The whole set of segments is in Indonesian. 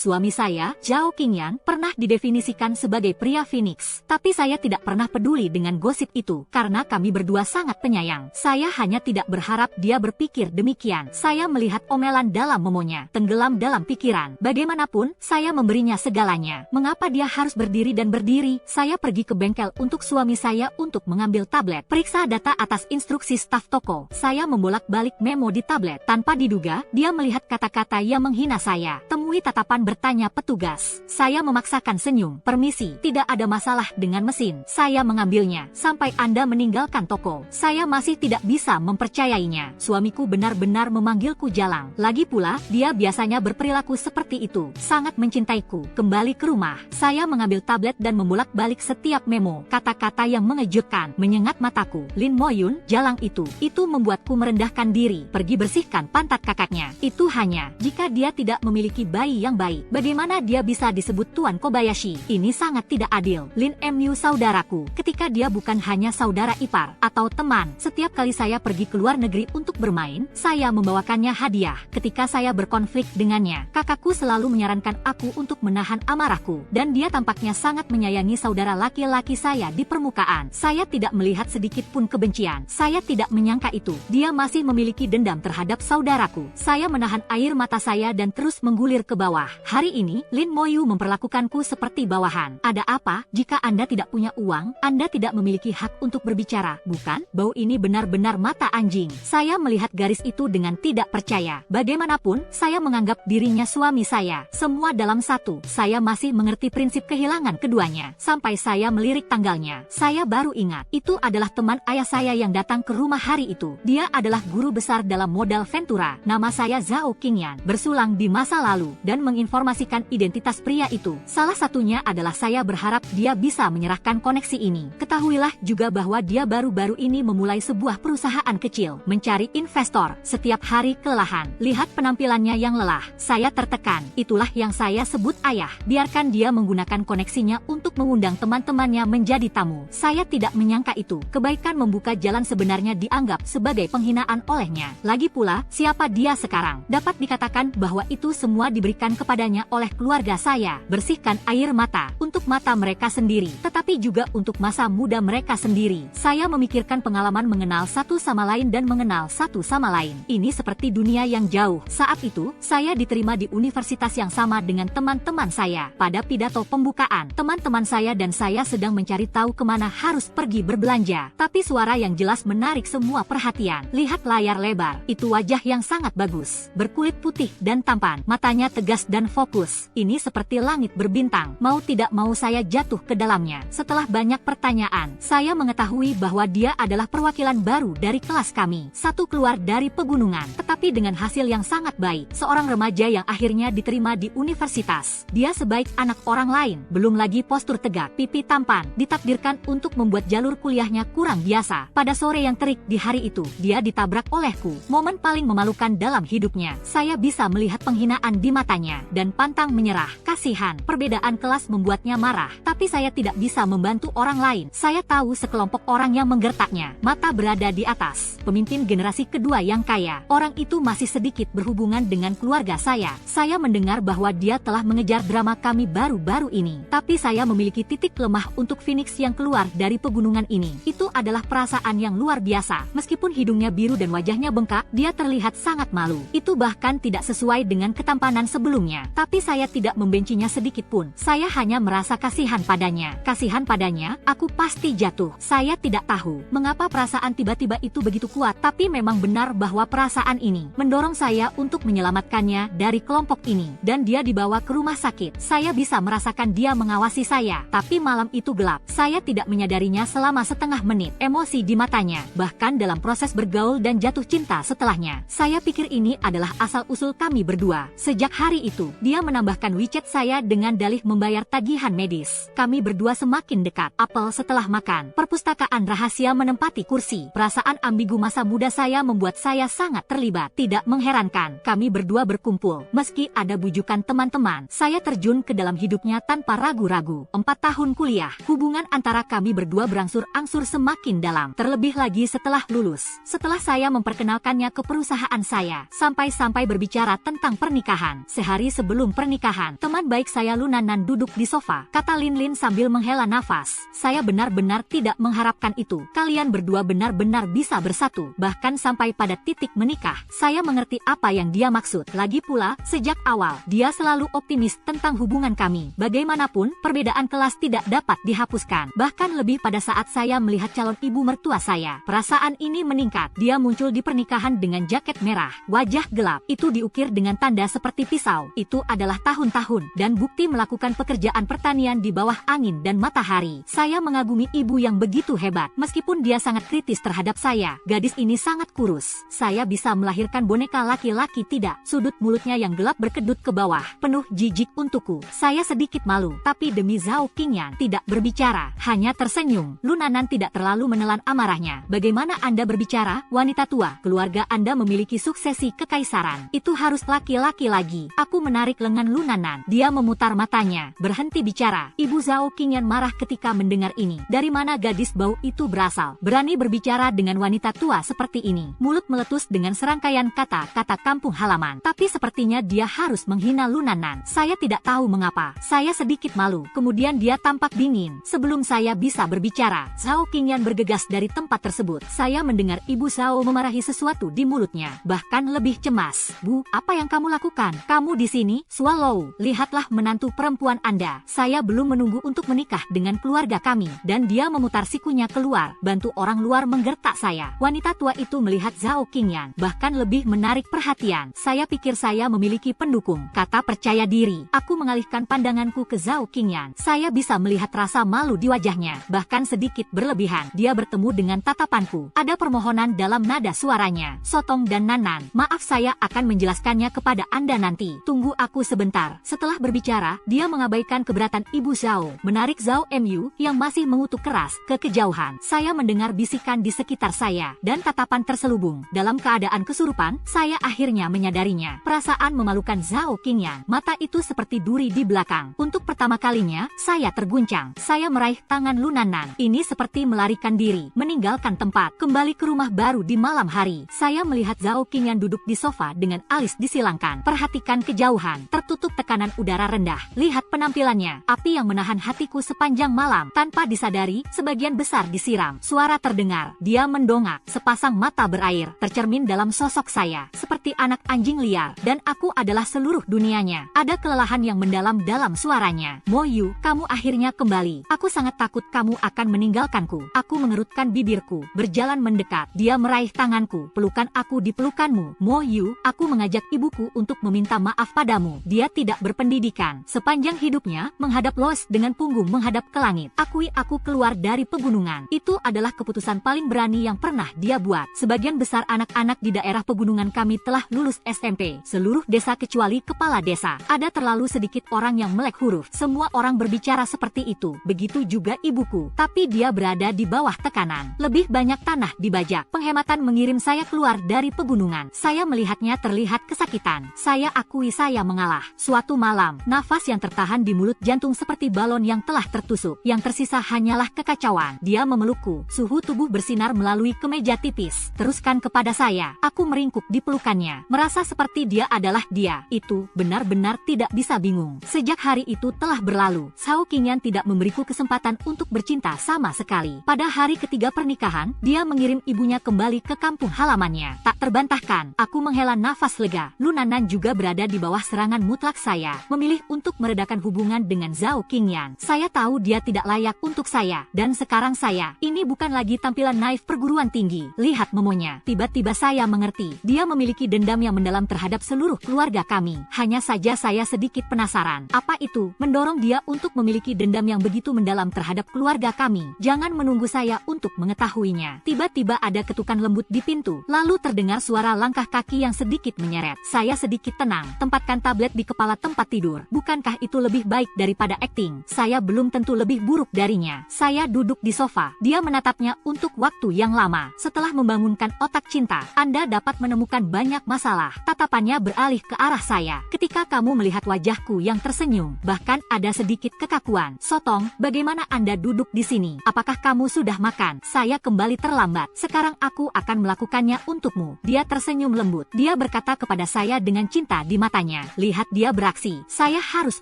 Suami saya, Zhao Qingyan, pernah didefinisikan sebagai pria Phoenix. Tapi saya tidak pernah peduli dengan gosip itu, karena kami berdua sangat penyayang. Saya hanya tidak berharap dia berpikir demikian. Saya melihat omelan dalam momonya, tenggelam dalam pikiran. Bagaimanapun, saya memberinya segalanya. Mengapa dia harus berdiri dan berdiri? Saya pergi ke bengkel untuk suami saya untuk mengambil tablet. Periksa data atas instruksi staf toko. Saya membolak-balik memo di tablet. Tanpa diduga, dia melihat kata-kata yang menghina saya. Temui tatapan bertanya petugas. Saya memaksakan senyum. Permisi, tidak ada masalah dengan mesin. Saya mengambilnya. Sampai Anda meninggalkan toko, saya masih tidak bisa mempercayainya. Suamiku benar-benar memanggilku Jalang. Lagi pula, dia biasanya berperilaku seperti itu. Sangat mencintaiku. Kembali ke rumah, saya mengambil tablet dan membolak-balik setiap memo. Kata-kata yang mengejutkan menyengat mataku. Lin Moyun, Jalang itu membuatku merendahkan diri. Pergi bersihkan pantat kakaknya. Itu hanya jika dia tidak memiliki bayi yang baik. Bagaimana dia bisa disebut Tuan Kobayashi? Ini sangat tidak adil. Lin Mu saudaraku, ketika dia bukan hanya saudara ipar atau teman. Setiap kali saya pergi ke luar negeri untuk bermain, saya membawakannya hadiah. Ketika saya berkonflik dengannya, kakakku selalu menyarankan aku untuk menahan amarahku. Dan dia tampaknya sangat menyayangi saudara laki-laki saya di permukaan. Saya tidak melihat sedikit pun kebencian. Saya tidak menyangka itu. Dia masih memiliki dendam terhadap saudaraku. Saya menahan air mata saya dan terus menggulir ke bawah. Hari ini, Lin Moyu memperlakukanku seperti bawahan. Ada apa? Jika Anda tidak punya uang, Anda tidak memiliki hak untuk berbicara, bukan? Bau ini benar-benar mata anjing. Saya melihat garis itu dengan tidak percaya. Bagaimanapun, saya menganggap dirinya suami saya. Semua dalam satu. Saya masih mengerti prinsip kehilangan keduanya. Sampai saya melirik tanggalnya, saya baru ingat. Itu adalah teman ayah saya yang datang ke rumah hari itu. Dia adalah guru besar dalam modal Ventura. Nama saya Zhao Qingyan. Bersulang di masa lalu dan menginformasikan identitas pria itu. Salah satunya adalah saya berharap dia bisa menyerahkan koneksi ini. Ketahuilah juga bahwa dia baru-baru ini memulai sebuah perusahaan kecil, mencari investor. Setiap hari kelelahan. Lihat penampilannya yang lelah. Saya tertekan. Itulah yang saya sebut ayah. Biarkan dia menggunakan koneksinya untuk mengundang teman-temannya menjadi tamu. Saya tidak menyangka itu. Kebaikan membuka jalan sebenarnya dianggap sebagai penghinaan olehnya. Lagi pula, siapa dia sekarang? Dapat dikatakan bahwa itu semua diberikan kepadanya oleh keluarga saya. Bersihkan air mata untuk mata mereka sendiri, tetapi juga untuk masa muda mereka sendiri. Saya memikirkan pengalaman mengenal satu sama lain dan mengenal satu sama lain. Ini seperti dunia yang jauh. Saat itu, saya diterima di universitas yang sama dengan teman-teman saya. Pada pidato pembukaan, teman-teman saya dan saya sedang mencari tahu kemana harus pergi berbelanja. Tapi suara yang jelas menarik semua perhatian. Lihat layar lebar. Itu wajah yang sangat bagus. Berkulit putih dan tampan. Matanya tegas dan fokus. Ini seperti langit berbintang. Mau tidak mau saya jatuh ke dalamnya. Setelah banyak pertanyaan, saya mengetahui bahwa dia adalah perwakilan baru dari kelas kami. Satu keluar dari pegunungan, tetapi dengan hasil yang sangat baik. Seorang remaja yang akhirnya diterima di universitas. Dia sebaik anak orang lain. Belum lagi postur tegak, pipi tampan. Ditakdirkan untuk membuat jalur kuliahnya kurang biasa. Pada sore yang terik di hari itu, dia ditabrak olehku. Momen paling memalukan dalam hidupnya. Saya bisa melihat penghinaan di matanya dan pantang menyerah. Kasihan, perbedaan kelas membuatnya marah. Tapi saya tidak bisa membantu orang lain. Saya tahu sekelompok orang yang menggertaknya. Mata berada di atas. Pemimpin generasi kedua yang kaya. Orang itu masih sedikit berhubungan dengan keluarga saya. Saya mendengar bahwa dia telah mengejar drama kami baru-baru ini. Tapi saya memiliki titik lemah untuk Phoenix yang keluar dari pegunungan ini. Itu adalah perasaan yang luar biasa. Meskipun hidungnya biru dan wajahnya bengkak, dia terlihat sangat malu. Itu bahkan tidak sesuai dengan ketampanan sebelumnya. Tapi saya tidak membencinya sedikit pun. Saya hanya merasa kasihan padanya. Kasihan padanya, aku pasti jatuh. Saya tidak tahu mengapa perasaan tiba-tiba itu begitu kuat. Tapi memang benar bahwa perasaan ini mendorong saya untuk menyelamatkannya dari kelompok ini. Dan dia dibawa ke rumah sakit. Saya bisa merasakan dia mengawasi saya. Tapi malam itu gelap. Saya tidak menyadarinya selama setengah menit. Emosi di matanya. Bahkan dalam proses bergaul dan jatuh cinta setelahnya. Saya pikir ini adalah asal-usul kami berdua. Sejak hari itu, dia menambahkan WeChat saya dengan dalih membayar tagihan medis. Kami berdua semakin dekat. Apel setelah makan. Perpustakaan rahasia menempati kursi. Perasaan ambigu masa muda saya membuat saya sangat terlibat. Tidak mengherankan, kami berdua berkumpul. Meski ada bujukan teman-teman, saya terjun ke dalam hidupnya tanpa ragu-ragu. 4 tahun kuliah, hubungan antara kami berdua berangsur-angsur semakin dalam. Terlebih lagi setelah lulus. Setelah saya memperkenalkannya ke perusahaan saya, sampai-sampai berbicara tentang pernikahan. Sehari sebelum sebelum pernikahan. Teman baik saya Lunanan duduk di sofa, kata Linlin sambil menghela nafas. Saya benar-benar tidak mengharapkan itu. Kalian berdua benar-benar bisa bersatu, bahkan sampai pada titik menikah. Saya mengerti apa yang dia maksud. Lagi pula, sejak awal, dia selalu optimis tentang hubungan kami. Bagaimanapun, perbedaan kelas tidak dapat dihapuskan. Bahkan lebih pada saat saya melihat calon ibu mertua saya. Perasaan ini meningkat. Dia muncul di pernikahan dengan jaket merah, wajah gelap. Itu diukir dengan tanda seperti pisau. Itu adalah tahun-tahun dan bukti melakukan pekerjaan pertanian di bawah angin dan matahari. Saya mengagumi ibu yang begitu hebat. Meskipun dia sangat kritis terhadap saya, gadis ini sangat kurus. Saya bisa melahirkan boneka laki-laki tidak. Sudut mulutnya yang gelap berkedut ke bawah, penuh jijik untukku. Saya sedikit malu, tapi demi Zhao Qingyan tidak berbicara, hanya tersenyum. Lunanan tidak terlalu menelan amarahnya. Bagaimana Anda berbicara, wanita tua? Keluarga Anda memiliki suksesi kekaisaran. Itu harus laki-laki lagi. Aku menarik lengan Lunanan. Dia memutar matanya, berhenti bicara. Ibu Zhao Qingyan marah ketika mendengar ini. Dari mana gadis bau itu berasal? Berani berbicara dengan wanita tua seperti ini. Mulut meletus dengan serangkaian kata-kata kampung halaman. Tapi sepertinya dia harus menghina Lunanan. Saya tidak tahu mengapa. Saya sedikit malu. Kemudian dia tampak dingin. Sebelum saya bisa berbicara, Zhao Qingyan bergegas dari tempat tersebut. Saya mendengar ibu Zhao memarahi sesuatu di mulutnya. Bahkan lebih cemas. Bu, apa yang kamu lakukan? Kamu di sini, Swallow. Lihatlah menantu perempuan Anda. Saya belum menunggu untuk menikah dengan keluarga kami. Dan dia memutar sikunya keluar. Bantu orang luar menggertak saya. Wanita tua itu melihat Zhao Qingyan. Bahkan lebih menarik perhatian. Saya pikir saya memiliki pendukung. Kata percaya diri. Aku mengalihkan pandanganku ke Zhao Qingyan. Saya bisa melihat rasa malu di wajahnya. Bahkan sedikit berlebihan. Dia bertemu dengan tatapanku. Ada permohonan dalam nada suaranya. Sotong dan Nanan, maaf saya akan menjelaskannya kepada Anda nanti. Tunggu aku sebentar. Setelah berbicara, dia mengabaikan keberatan ibu Zhao. Menarik Zhao Mu yang masih mengutuk keras ke kejauhan. Saya mendengar bisikan di sekitar saya. Dan tatapan terselubung. Dalam keadaan kesurupan, saya akhirnya menyadarinya. Perasaan memalukan Zhao Qingyan. Mata itu seperti duri di belakang. Untuk pertama kalinya, saya terguncang. Saya meraih tangan Lunanan. Ini seperti melarikan diri, meninggalkan tempat, kembali ke rumah baru di malam hari. Saya melihat Zhao Qingyan duduk di sofa dengan alis disilangkan. Perhatikan kejauhan, tertutup tekanan udara rendah. Lihat penampilannya, api yang menahan hatiku sepanjang malam. Tanpa disadari, sebagian besar disiram. Suara terdengar, dia mendongak, sepasang mata berair, tercermin dalam sosok saya, seperti anak anjing liar, dan aku adalah seluruh dunianya. Ada kelelahan yang mendalam dalam suaranya. Mo Yu, kamu akhirnya kembali. Aku sangat takut kamu akan meninggalkanku. Aku mengerutkan bibirku, berjalan mendekat. Dia meraih tanganku, pelukan aku di pelukanmu. Mo Yu, aku mengajak ibuku untuk meminta maaf padamu. Dia tidak berpendidikan. Sepanjang hidupnya, menghadap Lois dengan punggung menghadap ke langit. Akui aku keluar dari pegunungan. Itu adalah keputusan paling berani yang pernah dia buat. Sebagian besar anak-anak di daerah pegunungan kami telah lulus SMP. Seluruh desa kecuali kepala desa. Ada terlalu sedikit orang yang melek huruf. Semua orang berbicara seperti itu. Begitu juga ibuku. Tapi dia berada di bawah tekanan. Lebih banyak tanah dibajak. Penghematan mengirim saya keluar dari pegunungan. Saya melihatnya terlihat kesakitan. Saya akui saya mengalah. Suatu malam, nafas yang tertahan di mulut jantung seperti balon yang telah tertusuk. Yang tersisa hanyalah kekacauan. Dia memelukku. Suhu tubuh bersinar melalui kemeja tipis. Teruskan kepada saya. Aku meringkuk di pelukannya. Merasa seperti dia adalah dia. Itu benar-benar tidak bisa bingung. Sejak hari itu telah berlalu. Zhao Qingyan tidak memberiku kesempatan untuk bercinta sama sekali. Pada hari ketiga pernikahan, dia mengirim ibunya kembali ke kampung halamannya. Tak terbantahkan, aku menghela nafas lega. Lunanan juga berada di bawah serangan mutlak saya. Memilih untuk meredakan hubungan dengan Zhao Qingyan. Saya tahu dia tidak layak untuk saya. Dan sekarang saya, ini bukan lagi tampilan naif perguruan tinggi. Lihat momonya. Tiba-tiba saya mengerti. Dia memiliki dendam yang mendalam terhadap seluruh keluarga kami. Hanya saja saya sedikit penasaran. Apa itu mendorong dia untuk memiliki dendam yang begitu mendalam terhadap keluarga kami? Jangan menunggu saya untuk mengetahuinya. Tiba-tiba ada ketukan lembut di pintu. Lalu terdengar suara langkah kaki yang sedikit menyeret. Saya sedikit tenang. Tempatkan tablet di kepala tempat tidur. Bukankah itu lebih baik daripada akting? Saya belum tentu lebih buruk darinya. Saya duduk di sofa. Dia menatapnya untuk waktu yang lama. Setelah membangunkan otak cinta, Anda dapat menemukan banyak masalah. Tatapannya beralih ke arah saya. Ketika kamu melihat wajahku yang tersenyum, bahkan ada sedikit kekakuan. Sotong, bagaimana Anda duduk di sini? Apakah kamu sudah makan? Saya kembali terlambat. Sekarang aku akan melakukannya untukmu. Dia tersenyum lembut. Dia berkata kepada saya dengan cinta di matanya. lihat dia beraksi. Saya harus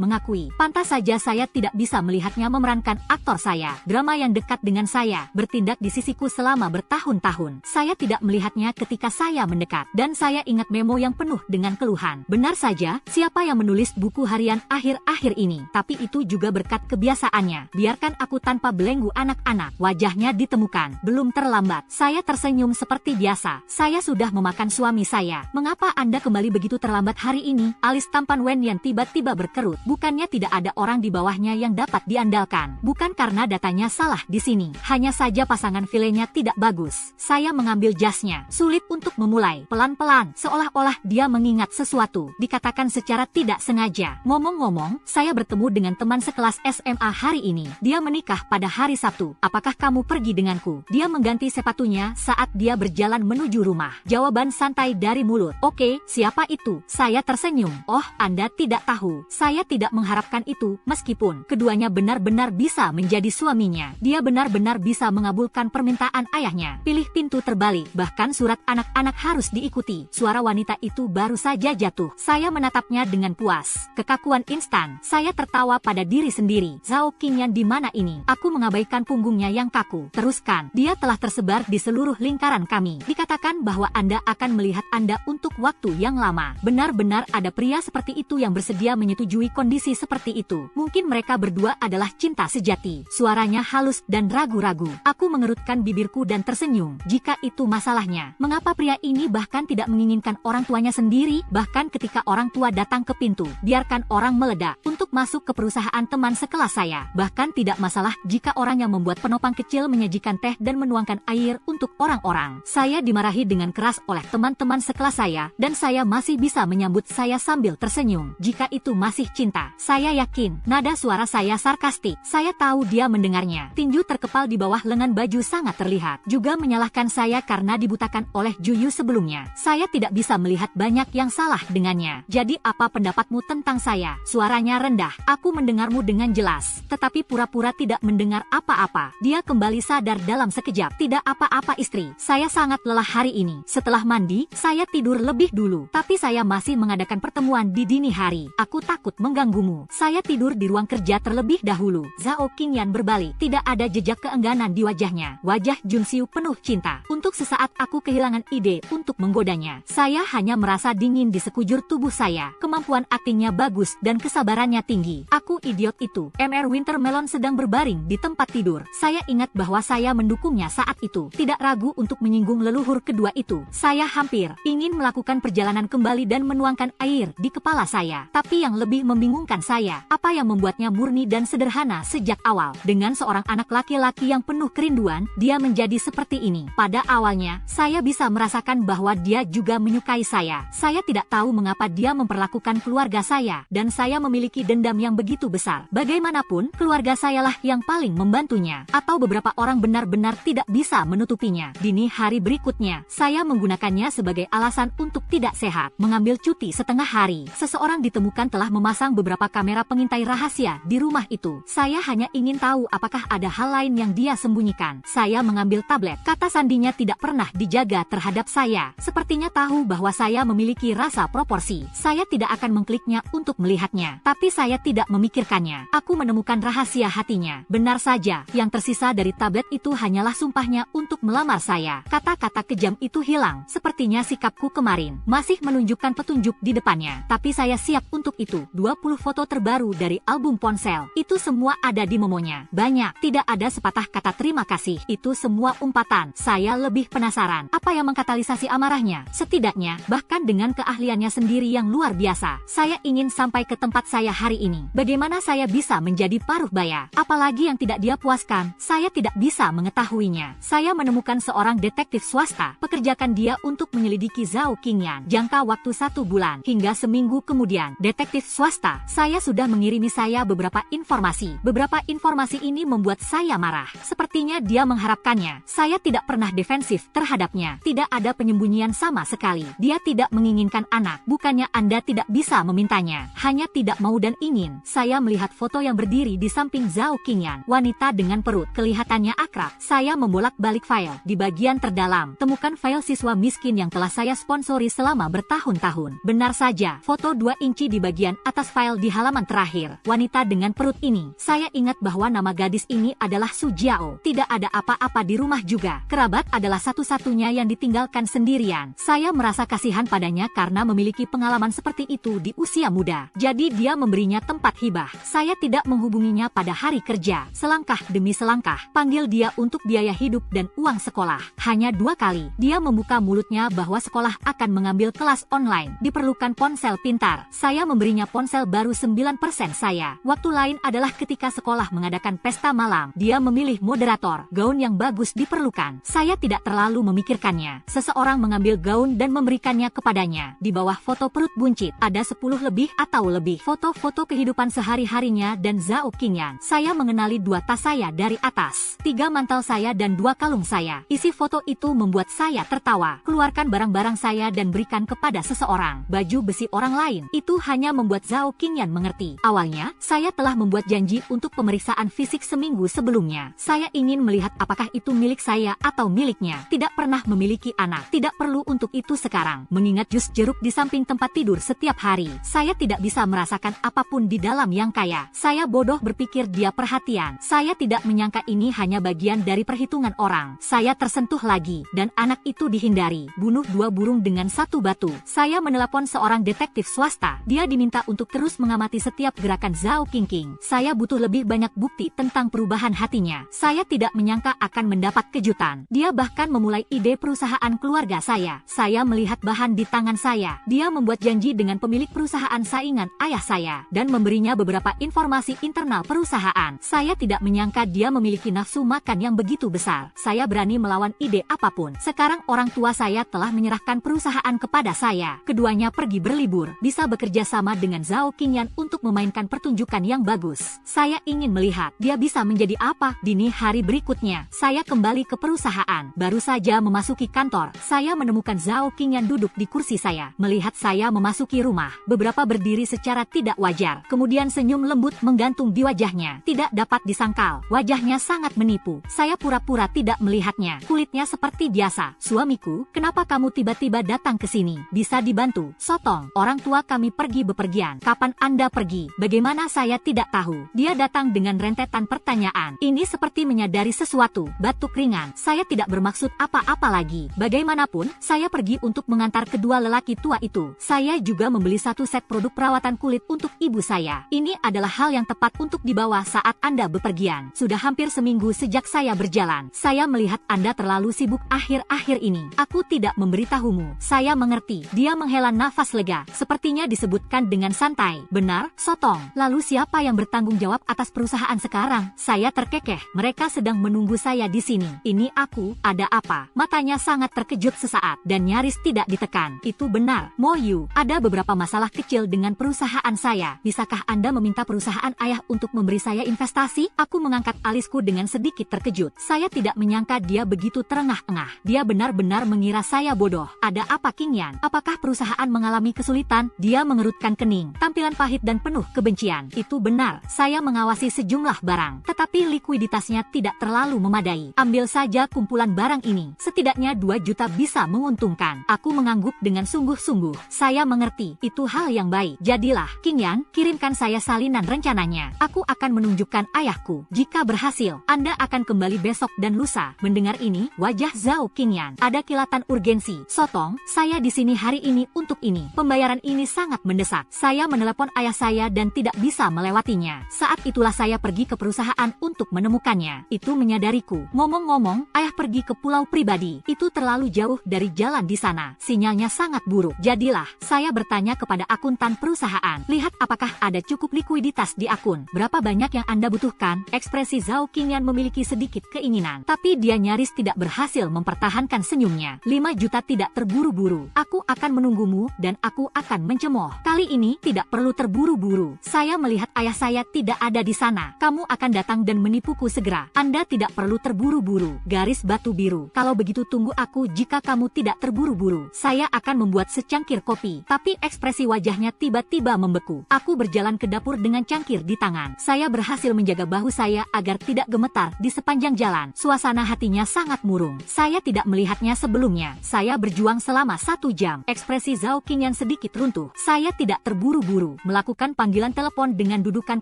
mengakui, pantas saja saya tidak bisa melihatnya memerankan aktor saya. Drama yang dekat dengan saya, bertindak di sisiku selama bertahun-tahun. Saya tidak melihatnya ketika saya mendekat. Dan saya ingat memo yang penuh dengan keluhan. Benar saja, siapa yang menulis buku harian akhir-akhir ini? Tapi itu juga berkat kebiasaannya. Biarkan aku tanpa belenggu anak-anak. Wajahnya ditemukan. Belum terlambat. Saya tersenyum seperti biasa. Saya sudah memakan suami saya. Mengapa Anda kembali begitu terlambat hari ini? Alis tampan Wen Yan tiba-tiba berkerut. Bukannya tidak ada orang di bawahnya yang dapat diandalkan. Bukan karena datanya salah di sini. Hanya saja pasangan filenya tidak bagus. Saya mengambil jasnya. Sulit untuk memulai. Pelan-pelan, seolah-olah dia mengingat sesuatu. Dikatakan secara tidak sengaja. Ngomong-ngomong, saya bertemu dengan teman sekelas SMA hari ini. Dia menikah pada hari Sabtu. Apakah kamu pergi denganku? Dia mengganti sepatunya saat dia berjalan menuju rumah. Jawaban santai dari mulut. Oke, siapa itu? Saya tersenyum. Oh, Anda tidak tahu. Saya tidak mengharapkan itu, meskipun keduanya benar-benar bisa menjadi suaminya. Dia benar-benar bisa mengabulkan permintaan ayahnya. Pilih pintu terbalik, bahkan surat anak-anak harus diikuti. Suara wanita itu baru saja jatuh. Saya menatapnya dengan puas. Kekakuan instan. Saya tertawa pada diri sendiri. Zhao Qingyan di mana ini? Aku mengabaikan punggungnya yang kaku. Teruskan. Dia telah tersebar di seluruh lingkaran kami. Dikatakan bahwa Anda akan melihat Anda untuk waktu yang lama. Benar-benar ada pria seperti itu yang bersedia menyetujui kondisi seperti itu. Mungkin mereka berdua adalah cinta sejati. Suaranya halus dan ragu-ragu. Aku mengerutkan bibirku dan tersenyum. Jika itu masalahnya, mengapa pria ini bahkan tidak menginginkan orang tuanya sendiri? Bahkan ketika orang tua datang ke pintu, biarkan orang meledak untuk masuk ke perusahaan teman sekelas saya. Bahkan tidak masalah jika orang yang membuat penopang kecil menyajikan teh dan menuangkan air untuk orang-orang. Saya dimarahi dengan keras oleh teman-teman sekelas saya, dan saya masih bisa menyambut saya sambil tersenyum. Jika itu masih cinta, saya yakin. Nada suara saya sarkastik. Saya tahu dia mendengarnya. Tinju terkepal di bawah lengan baju sangat terlihat. Juga menyalahkan saya karena dibutakan oleh Juyu sebelumnya. Saya tidak bisa melihat banyak yang salah dengannya. Jadi apa pendapatmu tentang saya? Suaranya rendah. Aku mendengarmu dengan jelas, tetapi pura-pura tidak mendengar apa-apa. Dia kembali sadar dalam sekejap. Tidak apa-apa istri. Saya sangat lelah hari ini. Setelah mandi, saya tidur lebih dulu. Tapi saya masih mengadakan pertemuan di dini hari. Aku takut mengganggumu. Saya tidur di ruang kerja terlebih dahulu. Zhao Qingyan berbalik. Tidak ada jejak keengganan di wajahnya. Wajah Junxiu penuh cinta. Untuk sesaat aku kehilangan ide untuk menggodanya. Saya hanya merasa dingin di sekujur tubuh saya. Kemampuan aktingnya bagus dan kesabarannya tinggi. Aku idiot itu. Mr. Wintermelon sedang berbaring di tempat tidur. Saya ingat bahwa saya mendukungnya saat itu. Tidak ragu untuk menyinggung leluhur kedua itu. Saya hampir ingin melakukan perjalanan kembali dan menuangkan air di kepala saya. Tapi yang lebih membingungkan saya, apa yang membuatnya murni dan sederhana sejak awal. Dengan seorang anak laki-laki yang penuh kerinduan, dia menjadi seperti ini. Pada awalnya, saya bisa merasakan bahwa dia juga menyukai saya. Saya tidak tahu mengapa dia memperlakukan keluarga saya, dan saya memiliki dendam yang begitu besar. Bagaimanapun, keluarga sayalah yang paling membantunya, atau beberapa orang benar-benar tidak bisa menutupinya. Dini hari berikutnya, saya menggunakannya sebagai alasan untuk tidak sehat, mengambil cuti setengah hari. Seseorang ditemukan telah memasang beberapa kamera pengintai rahasia di rumah itu. Saya hanya ingin tahu apakah ada hal lain yang dia sembunyikan. Saya mengambil tablet. Kata sandinya tidak pernah dijaga terhadap saya. Sepertinya tahu bahwa saya memiliki rasa proporsi. Saya tidak akan mengkliknya untuk melihatnya. Tapi saya tidak memikirkannya. Aku menemukan rahasia hatinya. Benar saja, yang tersisa dari tablet itu hanyalah sumpahnya untuk melamar saya. Kata-kata kejam itu hilang. Sepertinya sikapku kemarin masih menunjukkan petunjuk di depannya. Tapi saya siap untuk itu. 20 foto terbaru dari album ponsel. Itu semua ada di memonya. Banyak. Tidak ada sepatah kata terima kasih. Itu semua umpatan. Saya lebih penasaran. Apa yang mengkatalisasi amarahnya? Setidaknya, bahkan dengan keahliannya sendiri yang luar biasa, saya ingin sampai ke tempat saya hari ini. Bagaimana saya bisa menjadi paruh baya? Apalagi yang tidak dia puaskan, saya tidak bisa mengetahuinya. Saya menemukan seorang detektif swasta. Pekerjakan dia untuk menyelidiki Zhao Qingyan. Jangka waktu 1 bulan. Hingga seminggu kemudian, detektif swasta, saya sudah mengirimi saya beberapa informasi. Beberapa informasi ini membuat saya marah. Sepertinya dia mengharapkannya. Saya tidak pernah defensif terhadapnya. Tidak ada penyembunyian sama sekali. Dia tidak menginginkan anak. Bukannya Anda tidak bisa memintanya. Hanya tidak mau dan ingin. Saya melihat foto yang berdiri di samping Zhao Qingyan. Wanita dengan perut. Kelihatannya akrab. Saya membolak-balik file. Di bagian terdalam, temukan file siswa miskin yang telah saya sponsori selama bertahun-tahun. Benar saja, saya. Foto 2 inci di bagian atas file di halaman terakhir. Wanita dengan perut ini. Saya ingat bahwa nama gadis ini adalah Su Jiao. Tidak ada apa-apa di rumah juga. Kerabat adalah satu-satunya yang ditinggalkan sendirian. Saya merasa kasihan padanya karena memiliki pengalaman seperti itu di usia muda. Jadi dia memberinya tempat hibah. Saya tidak menghubunginya pada hari kerja. Selangkah demi selangkah, panggil dia untuk biaya hidup dan uang sekolah. Hanya 2 kali, dia membuka mulutnya bahwa sekolah akan mengambil kelas online. Diperlukan ponsel pintar. Saya memberinya ponsel baru 9% saya. Waktu lain adalah ketika sekolah mengadakan pesta malam. Dia memilih moderator. Gaun yang bagus diperlukan. Saya tidak terlalu memikirkannya. Seseorang mengambil gaun dan memberikannya kepadanya. Di bawah foto perut buncit, ada 10 lebih atau lebih foto-foto kehidupan sehari-harinya dan Zhao Qingyan. Saya mengenali 2 tas saya dari atas, 3 mantel saya dan 2 kalung saya. Isi foto itu membuat saya tertawa. Keluarkan barang-barang saya dan berikan kepada seseorang. Baju besi orang lain. Itu hanya membuat Zhao Qingyan mengerti. Awalnya, saya telah membuat janji untuk pemeriksaan fisik seminggu sebelumnya. Saya ingin melihat apakah itu milik saya atau miliknya. Tidak pernah memiliki anak. Tidak perlu untuk itu sekarang. Mengingat jus jeruk di samping tempat tidur setiap hari, saya tidak bisa merasakan apapun di dalam yang kaya. Saya bodoh berpikir dia perhatian. Saya tidak menyangka ini hanya bagian dari perhitungan orang. Saya tersentuh lagi, dan anak itu dihindari. Bunuh 2 burung dengan 1 batu. Saya menelepon seorang detektif swasta. Dia diminta untuk terus mengamati setiap gerakan Zhao Qingyan. Saya butuh lebih banyak bukti tentang perubahan hatinya. Saya tidak menyangka akan mendapat kejutan. Dia bahkan memulai ide perusahaan keluarga saya. Saya melihat bahan di tangan saya. Dia membuat janji dengan pemilik perusahaan saingan ayah saya dan memberinya beberapa informasi internal perusahaan. Saya tidak menyangka dia memiliki nafsu makan yang begitu besar. Saya berani melawan ide apapun. Sekarang orang tua saya telah menyerahkan perusahaan kepada saya. Keduanya pergi berlibur. Bisa bekerja sama dengan Zhao Qingyan untuk memainkan pertunjukan yang bagus. Saya ingin melihat dia bisa menjadi apa. Dini hari berikutnya, saya kembali ke perusahaan. Baru saja memasuki kantor, saya menemukan Zhao Qingyan duduk di kursi saya. Melihat saya memasuki rumah, beberapa berdiri secara tidak wajar. Kemudian senyum lembut menggantung di wajahnya. Tidak dapat disangkal, wajahnya sangat menipu. Saya pura-pura tidak melihatnya. Kulitnya seperti biasa. Suamiku, kenapa kamu tiba-tiba datang ke sini? Bisa dibantu? Sotong, orang tua kami pergi bepergian. Kapan Anda pergi? Bagaimana saya tidak tahu? Dia datang dengan rentetan pertanyaan. Ini seperti menyadari sesuatu. Batuk ringan. Saya tidak bermaksud apa-apa lagi. Bagaimanapun, saya pergi untuk mengantar kedua lelaki tua itu. Saya juga membeli 1 set produk perawatan kulit untuk ibu saya. Ini adalah hal yang tepat untuk dibawa saat Anda bepergian. Sudah hampir seminggu sejak saya berjalan. Saya melihat Anda terlalu sibuk akhir-akhir ini. Aku tidak memberitahumu. Saya mengerti. Dia menghela nafas lega. Sepertinya disebutkan dengan santai. Benar, Sotong. Lalu siapa yang bertanggung jawab atas perusahaan sekarang? Saya terkekeh. Mereka sedang menunggu saya di sini. Ini aku, ada apa? Matanya sangat terkejut sesaat dan nyaris tidak ditekan. Itu benar, Mo Yu. Ada beberapa masalah kecil dengan perusahaan saya. Bisakah Anda meminta perusahaan ayah untuk memberi saya investasi? Aku mengangkat alisku dengan sedikit terkejut. Saya tidak menyangka dia begitu terengah-engah. Dia benar-benar mengira saya bodoh. Ada apa, Qingyan? Apakah perusahaan mengalami kesulitan? Dia mengerutkan kening. Tampilan pahit dan penuh kebencian. Itu benar. Saya mengawasi sejumlah barang, tetapi likuiditasnya tidak terlalu memadai. Ambil saja kumpulan barang ini. Setidaknya 2 juta bisa menguntungkan. Aku mengangguk dengan sungguh-sungguh. Saya mengerti. Itu hal yang baik. Jadilah, Qingyan, kirimkan saya salinan rencananya. Aku akan menunjukkan ayahku. Jika berhasil, Anda akan kembali besok dan lusa. Mendengar ini, wajah Zhao Qingyan ada kilatan urgensi. Sotong, saya di sini hari ini untuk ini. Pembayaran ini sangat mendesak. Saya menelepon ayah saya dan tidak bisa melewatinya. Saat itulah saya pergi ke perusahaan untuk menemukannya. Itu menyadariku. Ngomong-ngomong, ayah pergi ke pulau pribadi. Itu terlalu jauh dari jalan di sana. Sinyalnya sangat buruk. Jadilah, saya bertanya kepada akuntan perusahaan. Lihat apakah ada cukup likuiditas di akun. Berapa banyak yang Anda butuhkan? Ekspresi Zhao Qingyan memiliki sedikit keinginan. Tapi dia nyaris tidak berhasil mempertahankan senyumnya. 5 juta tidak terburu-buru. Aku akan menunggumu dan aku akan mencemooh. Kali ini tidak perlu terburu-buru. Saya melihat ayah saya tidak ada di sana. Kamu akan datang dan menipuku segera. Anda tidak perlu terburu-buru. Garis batu biru. Kalau begitu tunggu aku jika kamu tidak terburu-buru. Saya akan membuat secangkir kopi. Tapi ekspresi wajahnya tiba-tiba membeku. Aku berjalan ke dapur dengan cangkir di tangan. Saya berhasil menjaga bahu saya agar tidak gemetar di sepanjang jalan. Suasana hatinya sangat murung. Saya tidak melihatnya sebelumnya. Saya berjuang selama 1 jam. Ekspresi Zhao Qingyan sedikit sedikit runtuh. Saya tidak terburu-buru melakukan panggilan telepon dengan dudukan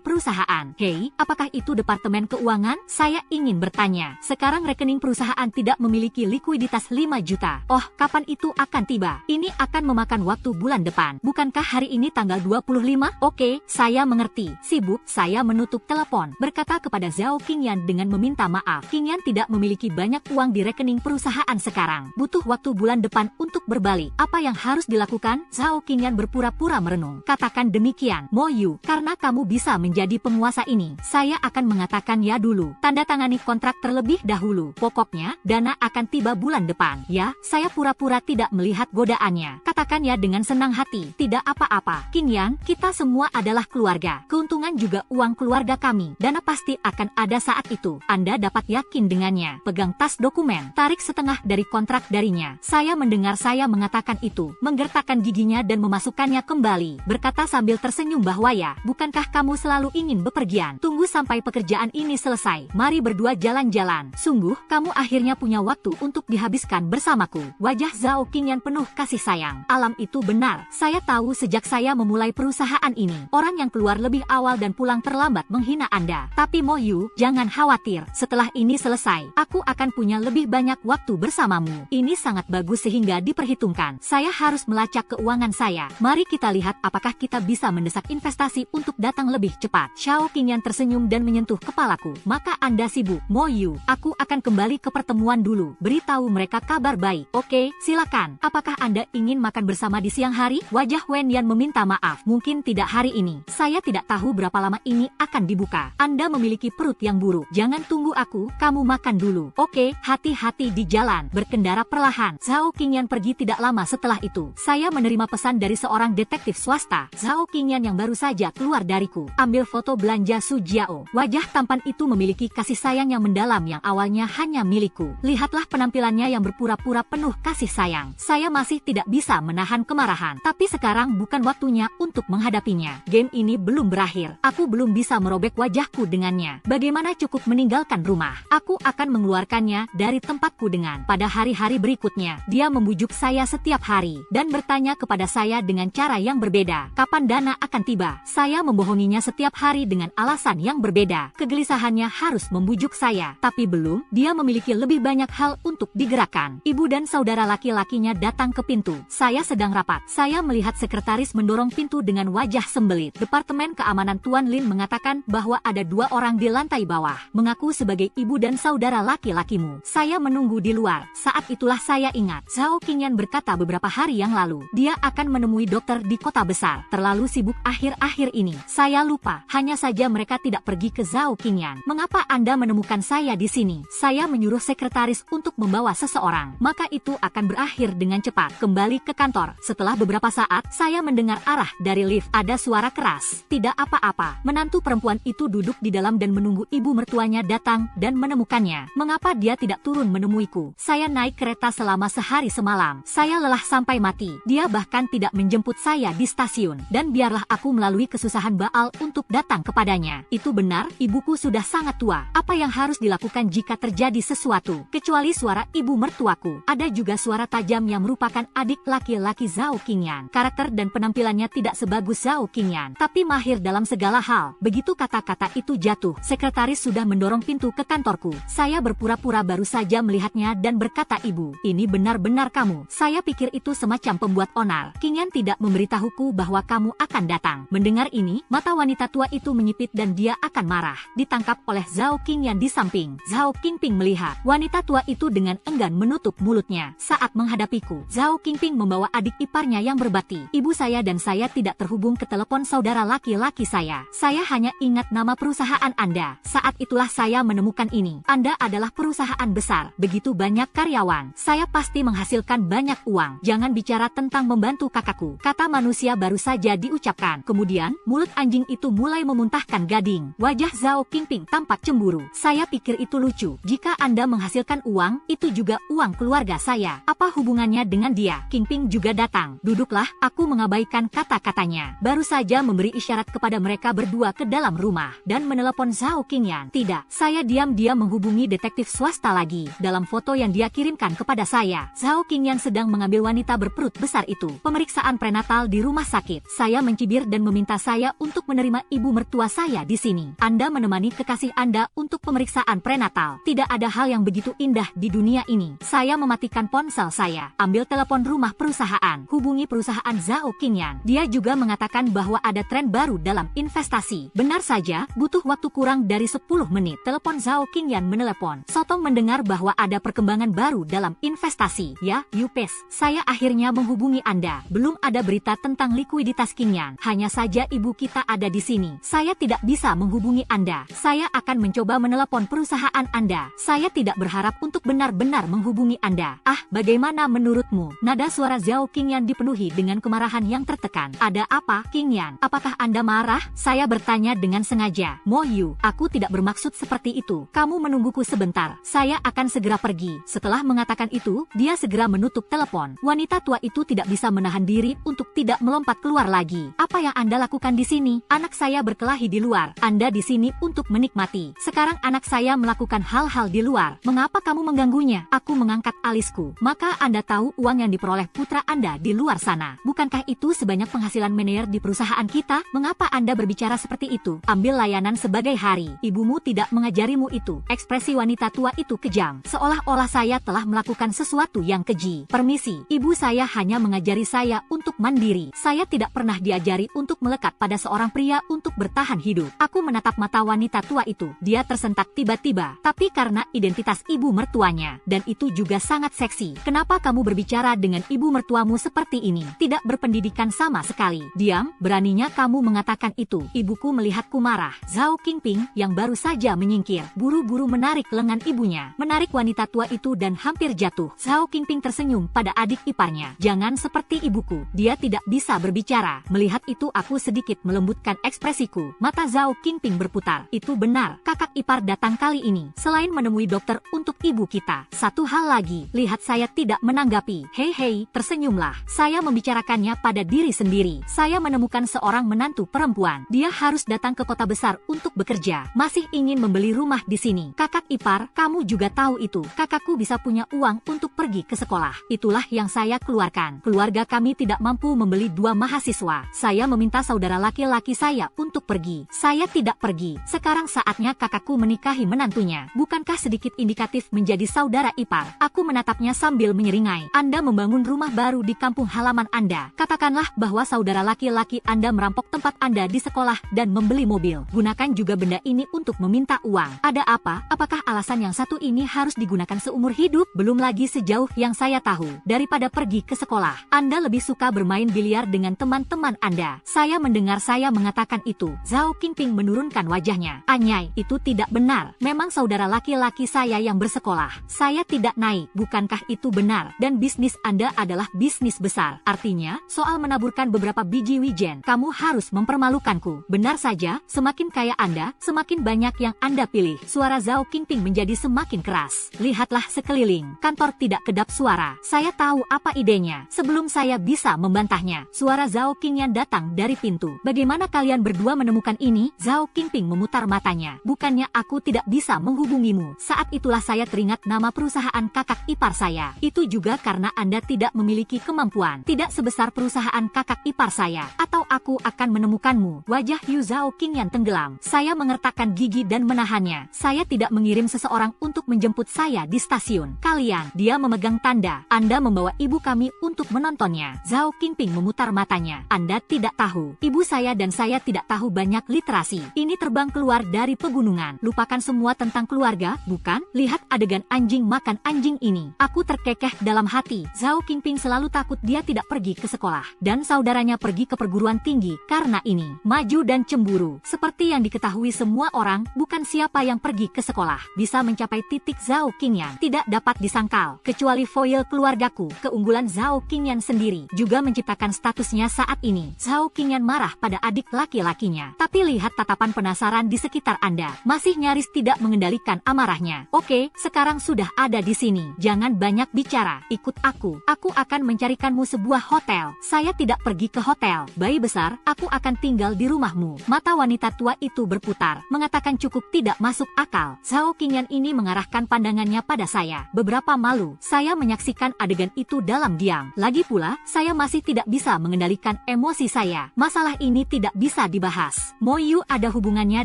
perusahaan. Hei, apakah itu Departemen Keuangan? Saya ingin bertanya. Sekarang rekening perusahaan tidak memiliki likuiditas 5 juta. Oh, kapan itu akan tiba? Ini akan memakan waktu bulan depan. Bukankah hari ini tanggal 25? Oke, saya mengerti. Sibuk, saya menutup telepon. Berkata kepada Zhao Qingyan dengan meminta maaf. Qingyan tidak memiliki banyak uang di rekening perusahaan sekarang. Butuh waktu bulan depan untuk berbalik. Apa yang harus dilakukan? Zhao Qingyan berpura-pura merenung. Katakan demikian, Mo Yu, karena kamu bisa menjadi penguasa ini. Saya akan mengatakan ya dulu. Tanda tangani kontrak terlebih dahulu. Pokoknya, dana akan tiba bulan depan. Ya, saya pura-pura tidak melihat godaannya. Katakan ya dengan senang hati. Tidak apa-apa. Qingyan, kita semua adalah keluarga. Keuntungan juga uang keluarga kami. Dana pasti akan ada saat itu. Anda dapat yakin dengannya. Pegang tas dokumen. Tarik setengah dari kontrak darinya. Saya mendengar saya mengatakan itu. Menggertakkan giginya dan memasukkannya kembali. Berkata sambil tersenyum bahwa ya, bukankah kamu selalu ingin bepergian? Tunggu sampai pekerjaan ini selesai. Mari berdua jalan-jalan. Sungguh, kamu akhirnya punya waktu untuk dihabiskan bersamaku. Wajah Zhao Qingyan penuh kasih sayang. Alam itu benar. Saya tahu sejak saya memulai perusahaan ini. Orang yang keluar lebih awal dan pulang terlambat menghina Anda. Tapi Mo Yu, jangan khawatir. Setelah ini selesai, aku akan punya lebih banyak waktu bersamamu. Ini sangat bagus sehingga diperhitungkan. Saya harus melacak keuangan saya. Mari kita lihat apakah kita bisa mendesak investasi untuk datang lebih cepat. Zhao Qingyan tersenyum dan menyentuh kepalaku. Maka Anda sibuk, Mo Yu. Aku akan kembali ke pertemuan dulu. Beritahu mereka kabar baik. Oke, silakan. Apakah Anda ingin makan bersama di siang hari? Wajah Wen Yan meminta maaf. Mungkin tidak hari ini. Saya tidak tahu berapa lama ini akan dibuka. Anda memiliki perut yang buruk. Jangan tunggu aku, kamu makan dulu. Oke, hati-hati di jalan. Berkendara perlahan. Zhao Qingyan pergi tidak lama setelah itu. Saya menerima pesan dari seorang detektif swasta. Zhao Qingyan yang baru saja keluar dariku. Ambil foto belanja Su Jiao. Wajah tampan itu memiliki kasih sayang yang mendalam yang awalnya hanya milikku. Lihatlah penampilannya yang berpura-pura penuh kasih sayang. Saya masih tidak bisa menahan kemarahan. Tapi sekarang bukan waktunya untuk menghadapinya. Game ini belum berakhir. Aku belum bisa merobek wajahku dengannya. Bagaimana cukup meninggalkan rumah? Aku akan mengeluarkannya dari tempatku dengan. Pada hari-hari berikutnya, dia membujuk saya setiap hari dan bertanya kepada saya dengan cara yang berbeda. Kapan dana akan tiba? Saya membohonginya setiap hari dengan alasan yang berbeda. Kegelisahannya harus membujuk saya. Tapi belum, dia memiliki lebih banyak hal untuk digerakkan. Ibu dan saudara laki-lakinya datang ke pintu. Saya sedang rapat. Saya melihat sekretaris mendorong pintu dengan wajah sembelit. Departemen Keamanan Tuan Lin mengatakan bahwa ada 2 orang di lantai bawah. Mengaku sebagai ibu dan saudara laki-lakimu. Saya menunggu di luar. Saat itulah saya ingat. Zhao Qingyan berkata beberapa hari yang lalu. Dia akan menemui dokter di kota besar. Terlalu sibuk akhir-akhir ini. Saya lupa. Hanya saja mereka tidak pergi ke Zhao Qingyan. Mengapa Anda menemukan saya di sini? Saya menyuruh sekretaris untuk membawa seseorang. Maka itu akan berakhir dengan cepat. Kembali ke kantor. Setelah beberapa saat, saya mendengar arah dari lift. Ada suara keras. Tidak apa-apa. Menantu perempuan itu duduk di dalam dan menunggu ibu mertuanya datang dan menemukannya. Mengapa dia tidak turun menemuiku? Saya naik kereta selama sehari semalam. Saya lelah sampai mati. Dia bahkan tidak menjemput saya di stasiun. Dan biarlah aku melalui kesusahan Baal untuk datang kepadanya. Itu benar, ibuku sudah sangat tua. Apa yang harus dilakukan jika terjadi sesuatu? Kecuali suara ibu mertuaku. Ada juga suara tajam yang merupakan adik laki-laki Zhao Qingyan. Karakter dan penampilannya tidak sebagus Zhao Qingyan, tapi mahir dalam segala hal. Begitu kata-kata itu jatuh, sekretaris sudah mendorong pintu ke kantorku. Saya berpura-pura baru saja melihatnya dan berkata, ibu, ini benar-benar kamu. Saya pikir itu semacam pembuat onar. Qingyan tidak memberitahuku bahwa kamu akan datang. Mendengar ini, mata wanita tua itu menyipit dan dia akan marah. Ditangkap oleh Zhao Qingyan di samping. Zhao Qingping melihat wanita tua itu dengan enggan menutup mulutnya. Saat menghadapiku, Zhao Qingping membawa adik iparnya yang berbakti. Ibu saya dan saya tidak terhubung ke telepon saudara laki-laki saya. Saya hanya ingat nama perusahaan Anda. Saat itulah saya menemukan ini. Anda adalah perusahaan besar. Begitu banyak karyawan. Saya pasti menghasilkan banyak uang. Jangan bicara tentang membantu kakakku. Kata manusia baru saja diucapkan. Kemudian, mulut anjing itu mulai memuntahkan gading. Wajah Zhao Qingping tampak cemburu. Saya pikir itu lucu. Jika Anda menghasilkan uang, itu juga uang keluarga saya. Apa hubungannya dengan dia? Qingping juga datang. Duduklah, aku mengabaikan kata-katanya. Baru saja memberi isyarat kepada mereka berdua ke dalam rumah dan menelepon Zhao Qingyan. Tidak, saya diam-diam menghubungi detektif swasta lagi. Dalam foto yang dia kirimkan kepada saya, Zhao Qingyan sedang mengambil wanita berperut besar itu. Pemeriksaan pemeriksaan prenatal di rumah sakit. Saya mencibir dan meminta saya untuk menerima ibu mertua saya di sini. Anda menemani kekasih Anda untuk pemeriksaan prenatal. Tidak ada hal yang begitu indah di dunia ini. Saya mematikan ponsel saya, ambil telepon rumah perusahaan, hubungi perusahaan Zhao Qingyan. Dia juga mengatakan bahwa ada tren baru dalam investasi. Benar saja, butuh waktu kurang dari 10 menit. Telepon Zhao Qingyan menelepon. Sotong mendengar bahwa ada perkembangan baru dalam investasi. Ya, Yupes, saya akhirnya menghubungi Anda. Belum ada berita tentang likuiditas Qingyan. Hanya saja ibu kita ada di sini. Saya tidak bisa menghubungi Anda. Saya akan mencoba menelepon perusahaan Anda. Saya tidak berharap untuk benar-benar menghubungi Anda. Ah, bagaimana menurutmu? Nada suara Zhao Qingyan dipenuhi dengan kemarahan yang tertekan. Ada apa, Qingyan? Apakah Anda marah? Saya bertanya dengan sengaja. Mo Yu, aku tidak bermaksud seperti itu. Kamu menungguku sebentar. Saya akan segera pergi. Setelah mengatakan itu, dia segera menutup telepon. Wanita tua itu tidak bisa menahan diri untuk tidak melompat keluar lagi. Apa yang Anda lakukan di sini? Anak saya berkelahi di luar. Anda di sini untuk menikmati. Sekarang anak saya melakukan hal-hal di luar. Mengapa kamu mengganggunya? Aku mengangkat alisku. Maka Anda tahu uang yang diperoleh putra Anda di luar sana. Bukankah itu sebanyak penghasilan manajer di perusahaan kita? Mengapa Anda berbicara seperti itu? Ambil layanan sebagai hari. Ibumu tidak mengajarimu itu. Ekspresi wanita tua itu kejam. Seolah-olah saya telah melakukan sesuatu yang keji. Permisi, ibu saya hanya mengajari saya untuk mandiri. Saya tidak pernah diajari untuk melekat pada seorang pria untuk bertahan hidup. Aku menatap mata wanita tua itu. Dia tersentak tiba-tiba. Tapi karena identitas ibu mertuanya, dan itu juga sangat seksi. Kenapa kamu berbicara dengan ibu mertuamu seperti ini? Tidak berpendidikan sama sekali. Diam, beraninya kamu mengatakan itu. Ibuku melihatku marah. Zhao Qingping yang baru saja menyingkir, buru-buru menarik lengan ibunya. Menarik wanita tua itu dan hampir jatuh. Zhao Qingping tersenyum pada adik iparnya. Jangan seperti ibuku. Dia tidak bisa berbicara. Melihat itu aku sedikit melembutkan ekspresiku. Mata Zhao Qingping berputar. Itu benar. Kakak ipar datang kali ini. Selain menemui dokter untuk ibu kita. Satu hal lagi. Lihat saya tidak menanggapi. Hei, tersenyumlah. Saya membicarakannya pada diri sendiri. Saya menemukan seorang menantu perempuan. Dia harus datang ke kota besar untuk bekerja. Masih ingin membeli rumah di sini. Kakak ipar, kamu juga tahu itu. Kakakku bisa punya uang untuk pergi ke sekolah. Itulah yang saya keluarkan. Keluarga kami tidak mampu membeli 2 mahasiswa. Saya meminta saudara laki-laki saya untuk pergi. Saya tidak pergi. Sekarang saatnya kakakku menikahi menantunya. Bukankah sedikit indikatif menjadi saudara ipar? Aku menatapnya sambil menyeringai. Anda membangun rumah baru di kampung halaman Anda. Katakanlah bahwa saudara laki-laki Anda merampok tempat Anda di sekolah dan membeli mobil. Gunakan juga benda ini untuk meminta uang. Ada apa? Apakah alasan yang satu ini harus digunakan seumur hidup? Belum lagi sejauh yang saya tahu. Daripada pergi ke sekolah, Anda lebih suka bermain biliar dengan teman-teman Anda. Saya mendengar saya mengatakan itu. Zhao Qingping menurunkan wajahnya. Anyai, itu tidak benar. Memang saudara laki-laki saya yang bersekolah. Saya tidak naik. Bukankah itu benar? Dan bisnis Anda adalah bisnis besar. Artinya, soal menaburkan beberapa biji wijen, kamu harus mempermalukanku. Benar saja, semakin kaya Anda, semakin banyak yang Anda pilih. Suara Zhao Qingping menjadi semakin keras. Lihatlah sekeliling. Kantor tidak kedap suara. Saya tahu apa idenya. Sebelum saya bisa membantahnya, suara Zhao Qingyan datang dari pintu. Bagaimana kalian berdua menemukan ini? Zhao Qingping memutar matanya. Bukannya aku tidak bisa menghubungimu. Saat itulah saya teringat nama perusahaan kakak ipar saya. Itu juga karena Anda tidak memiliki kemampuan. Tidak sebesar perusahaan kakak ipar saya. Atau aku akan menemukanmu. Wajah Yu Zhao Qingyan tenggelam. Saya mengertakkan gigi dan menahannya. Saya tidak mengirim seseorang untuk menjemput saya di stasiun. Kalian, dia memegang tanda. Anda membawa ibu kami untuk menontonnya. Zhao Qingping memutar matanya. Anda tidak tahu. Ibu saya dan saya tidak tahu banyak literasi. Ini terbang keluar dari pegunungan. Lupakan semua tentang keluarga, bukan? Lihat adegan anjing makan anjing ini. Aku terkekeh dalam hati. Zhao Qingping selalu takut dia tidak pergi ke sekolah. Dan saudaranya pergi ke perguruan tinggi. Karena ini, maju dan cemburu. Seperti yang diketahui semua orang, bukan siapa yang pergi ke sekolah bisa mencapai titik Zhao Qingyan. Tidak dapat disangkal. Kecuali foil keluargaku, keunggulan Zhao Qingyan sendiri juga menciptakan statusnya saat ini. Zhao Qingyan marah pada adik laki-lakinya. Tapi lihat tatapan penasaran di sekitar Anda. Masih nyaris tidak mengendalikan amarahnya. Oke, sekarang sudah ada di sini. Jangan banyak bicara. Ikut aku. Aku akan mencarikanmu sebuah hotel. Saya tidak pergi ke hotel. Bayi besar, aku akan tinggal di rumahmu. Mata wanita tua itu berputar. Mengatakan cukup tidak masuk akal. Zhao Qingyan ini mengarahkan pandangannya pada saya. Beberapa malu, saya menyaksikan adegan itu dalam diam. Lagi pula, saya Saya masih tidak bisa mengendalikan emosi saya. Masalah ini tidak bisa dibahas. Mo Yu ada hubungannya